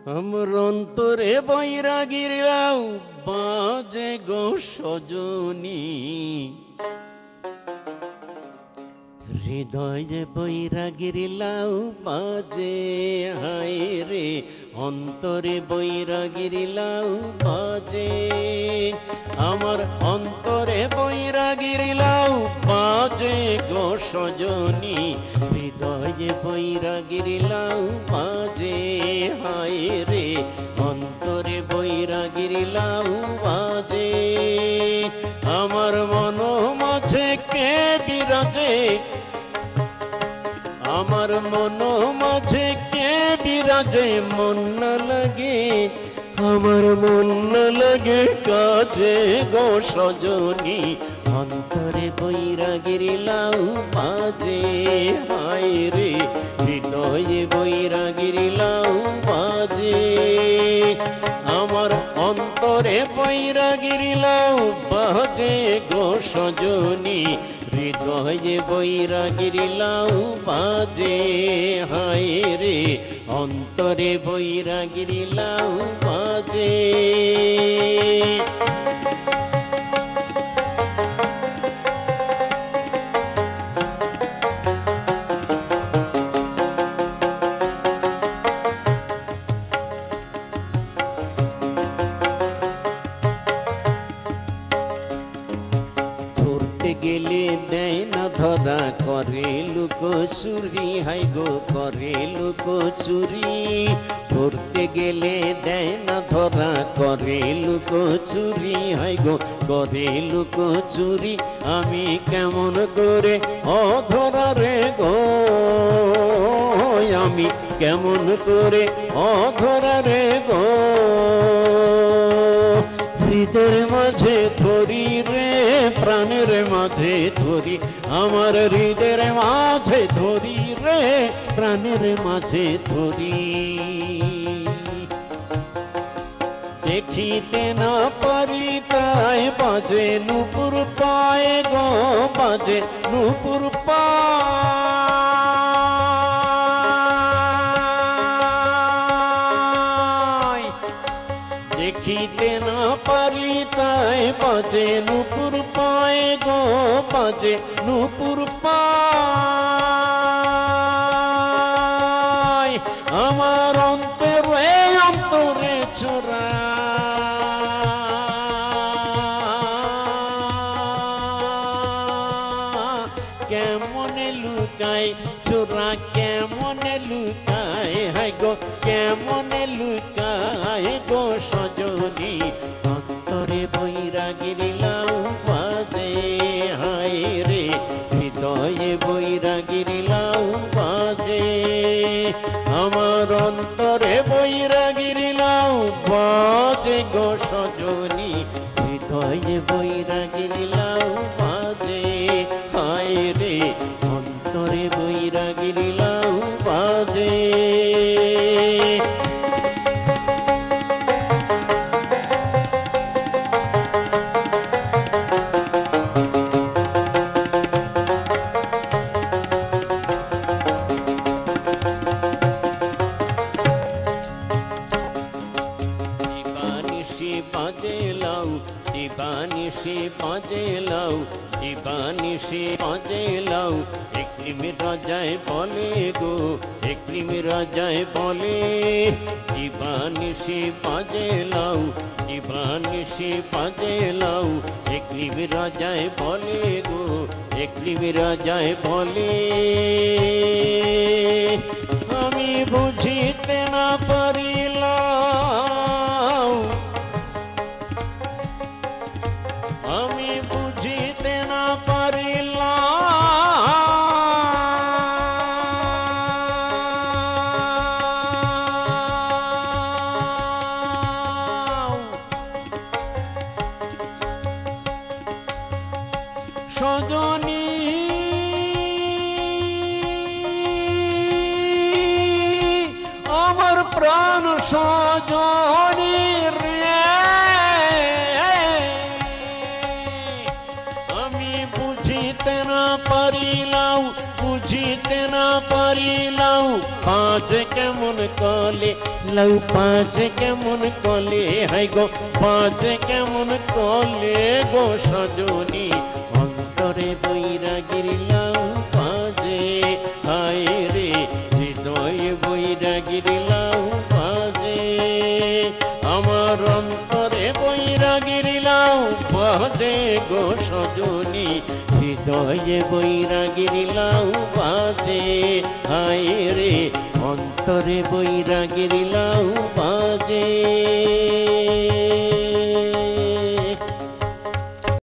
আমার অন্তরে বৈরাগীর লাউ বাজে গো সজনী, হৃদয়ে বৈরাগীর লাউ বাজে হায় রে, অন্তরে বৈরাগীর লাউ বাজে। আমার অন্তরে বৈরাগীর লাউ বাজে গো সজনী, হৃদয়ে বৈরাগীর লাউ বাজে হায় রে, অন্তরে বৈরাগীর লাউ বাজে। আমার মন মাঝে কে বিরাজে, আমার মন মাঝে কে বিরাজে, মন না লাগে, আমার মন না লাগে কাজে গো সজনী, অন্তরে বৈরাগীর লাউ বাজে হায় রে, হৃদয়ে বৈরাগীর লাউ বাজে। আমার অন্তরে বৈরাগীর লাউ বাজে গো সজনী, হৃদয়ে বৈরাগীর লাউ বাজে হায় রে, অন্তরে বৈরাগীর লাউ বাজে। গেলে দেয় না ধরা, করে লুক চুরি হাই গো, করে লুক চুরি। ধরতে গেলে দেয় না ধরা, করে লুক চুরি হাই গো, করে লুক চুরি। আমি কেমন করে অধরা রে গো, আমি কেমন করে অধরা রে গো, হৃদয়ের মাঝে ধরি রে, প্রাণের মাঝে ধরি, আমার হৃদয়ের মাঝে ধরি রে, প্রাণের মাঝে ধরি। দেখিতে না পারি তাই বাজে নূপুর পায়ে গো, বাজে নূপুর পায়। দেখিতে না পারি তাই বাজে নূপুর পায়ে গো, বাজে নূপুর পায়। আমার অন্তরে অন্তরে ছোড়া, কেমনে লুকায় ছোড়া, কেমনে লুকায় হাই গো, কেমনে লুকায় গো সজনী, অন্তরে বৈরাগীর লাউ বাজে হায় রে, হৃদয়ে বৈরাগীর লাউ বাজে। আমার অন্তরে বৈরাগীর লাউ বাজে গো সজনী, হৃদয়ে বৈরাগীর লাউ বাজে হায় রে, অন্তরে বৈরাগীর লাউ বাজে। বাজে লাউ, দিবানিশি বাজে লাউ, দিবানিশি বাজে লাউ। একলিম রাজায় বলে গো, একলিম রাজায় বলে, দিবানিশি বাজে লাউ, দিবানিশি বাজে লাউ। একলিম রাজায় বলে গো, একলিম রাজায় বলে, আমি বুঝিতে না পারিলাম, আমি বুঝিতে না পারিলাম, সজনী আমার প্রাণ সজনী রে, আমি বুঝিতে না পারিলাম, বুঝিতে না পারিলাম। পাঁচে কেমন কলে লাউ পাঁচে কেমন কলে হাই গো পাঁচে কেমন কলে গো সজনী অন্তরে বৈরাগীর লাউ বাজে হায় রে হৃদয়ে বৈরাগীর লাউ বাজে আমার অন্তরে বৈরাগীর লাউ বাজে গো সজনী হৃদয়ে বৈরাগীর লাউ বাজে হায় রে অন্তরে বৈরাগীর লাউ বাজে।